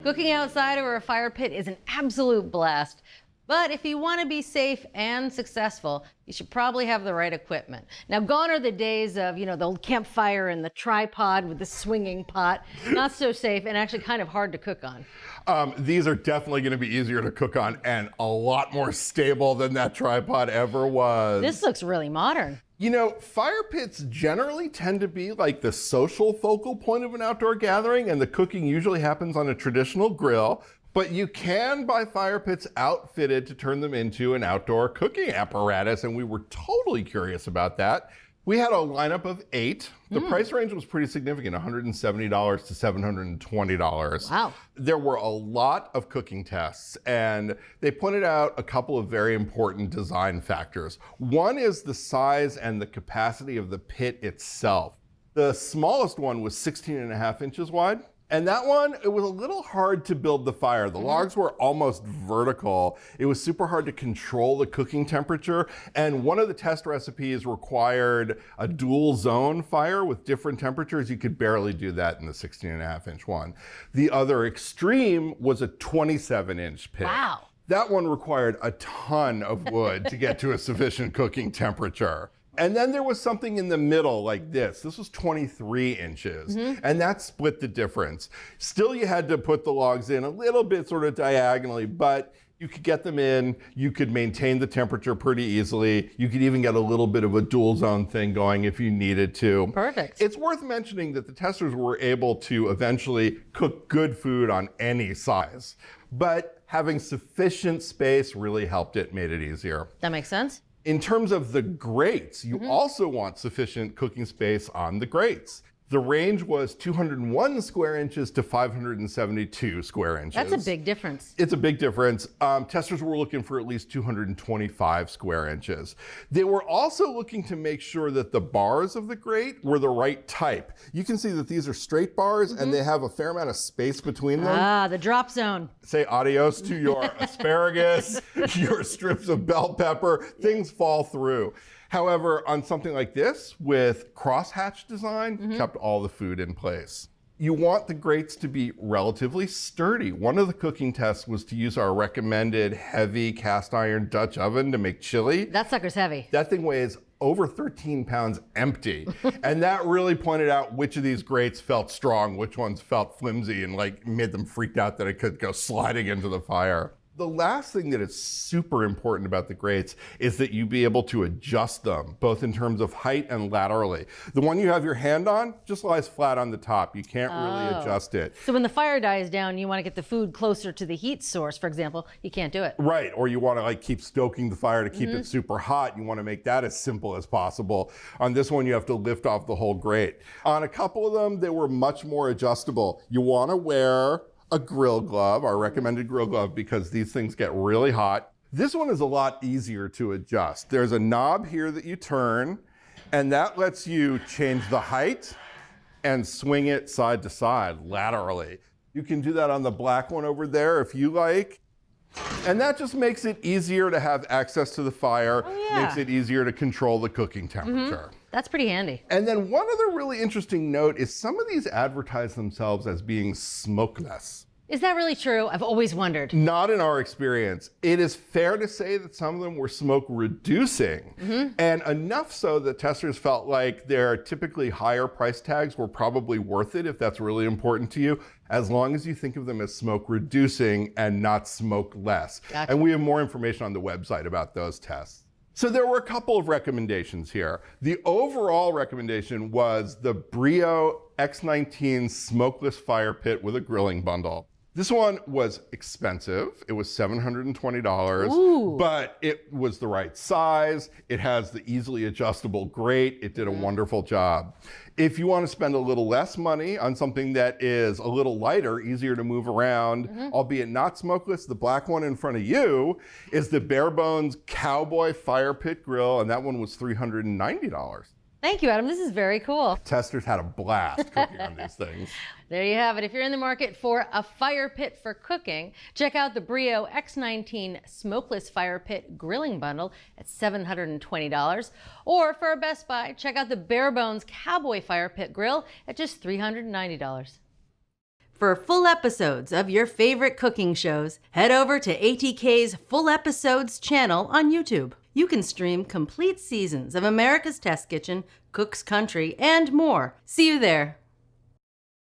Cooking outside over a fire pit is an absolute blast. But if you want to be safe and successful, you should probably have the right equipment. Now, gone are the days of, the campfire and the tripod with the swinging pot. Not so safe and actually kind of hard to cook on. These are definitely going to be easier to cook on and a lot more stable than that tripod ever was. This looks really modern. Fire pits generally tend to be like the social focal point of an outdoor gathering, and the cooking usually happens on a traditional grill. But you can buy fire pits outfitted to turn them into an outdoor cooking apparatus, and we were totally curious about that. We had a lineup of 8. The price range was pretty significant, $170 to $720. Wow. There were a lot of cooking tests, and they pointed out a couple of very important design factors. One is the size and the capacity of the pit itself. The smallest one was 16.5 inches wide. And that one, it was a little hard to build the fire. The logs were almost vertical. It was super hard to control the cooking temperature. And one of the test recipes required a dual zone fire with different temperatures. You could barely do that in the 16.5-inch one. The other extreme was a 27-inch pit. Wow. That one required a ton of wood to get to a sufficient cooking temperature. And then there was something in the middle like this. This was 23 inches, and that split the difference. Still, you had to put the logs in a little bit sort of diagonally, but you could get them in. You could maintain the temperature pretty easily. You could even get a little bit of a dual zone thing going if you needed to. Perfect. It's worth mentioning that the testers were able to eventually cook good food on any size, but having sufficient space really helped it, made it easier. That makes sense. In terms of the grates, you also want sufficient cooking space on the grates. The range was 201 square inches to 572 square inches. That's a big difference. It's a big difference. Testers were looking for at least 225 square inches. They were also looking to make sure that the bars of the grate were the right type. You can see that these are straight bars and they have a fair amount of space between them. Ah, the drop zone. Say adios to your asparagus, your strips of bell pepper, things fall through. However, on something like this, with crosshatch design, kept all the food in place. You want the grates to be relatively sturdy. One of the cooking tests was to use our recommended heavy cast iron Dutch oven to make chili. That sucker's heavy. That thing weighs over 13 pounds empty. And that really pointed out which of these grates felt strong, which ones felt flimsy, and made them freaked out that it could go sliding into the fire. The last thing that is super important about the grates is that you be able to adjust them, both in terms of height and laterally. The one you have your hand on just lies flat on the top. You can't really adjust it. So when the fire dies down, you want to get the food closer to the heat source, for example, you can't do it. Right, or you want to keep stoking the fire to keep it super hot. You want to make that as simple as possible. On this one, you have to lift off the whole grate. On a couple of them, they were much more adjustable. You want to wear a grill glove, our recommended grill glove, because these things get really hot. This one is a lot easier to adjust. There's a knob here that you turn, and that lets you change the height and swing it side to side laterally. You can do that on the black one over there if you like. And that just makes it easier to have access to the fire, makes it easier to control the cooking temperature. That's pretty handy. And then one other really interesting note is some of these advertise themselves as being smokeless. Is that really true? I've always wondered. Not in our experience. It is fair to say that some of them were smoke reducing, and enough so that testers felt like their typically higher price tags were probably worth it if that's really important to you, as long as you think of them as smoke reducing and not smokeless. Gotcha. And we have more information on the website about those tests. So there were a couple of recommendations here. The overall recommendation was the Brio X19 smokeless fire pit with a grilling bundle. This one was expensive. It was $720, but it was the right size. It has the easily adjustable grate. It did a wonderful job. If you want to spend a little less money on something that is a little lighter, easier to move around, albeit not smokeless, the black one in front of you is the Bare Bones Cowboy Fire Pit Grill, and that one was $390. Thank you, Adam. This is very cool. Testers had a blast cooking on these things. There you have it. If you're in the market for a fire pit for cooking, check out the Brio X19 Smokeless Fire Pit Grilling Bundle at $720. Or for a Best Buy, check out the Bare Bones Cowboy Fire Pit Grill at just $390. For full episodes of your favorite cooking shows, head over to ATK's Full Episodes channel on YouTube. You can stream complete seasons of America's Test Kitchen, Cook's Country, and more. See you there.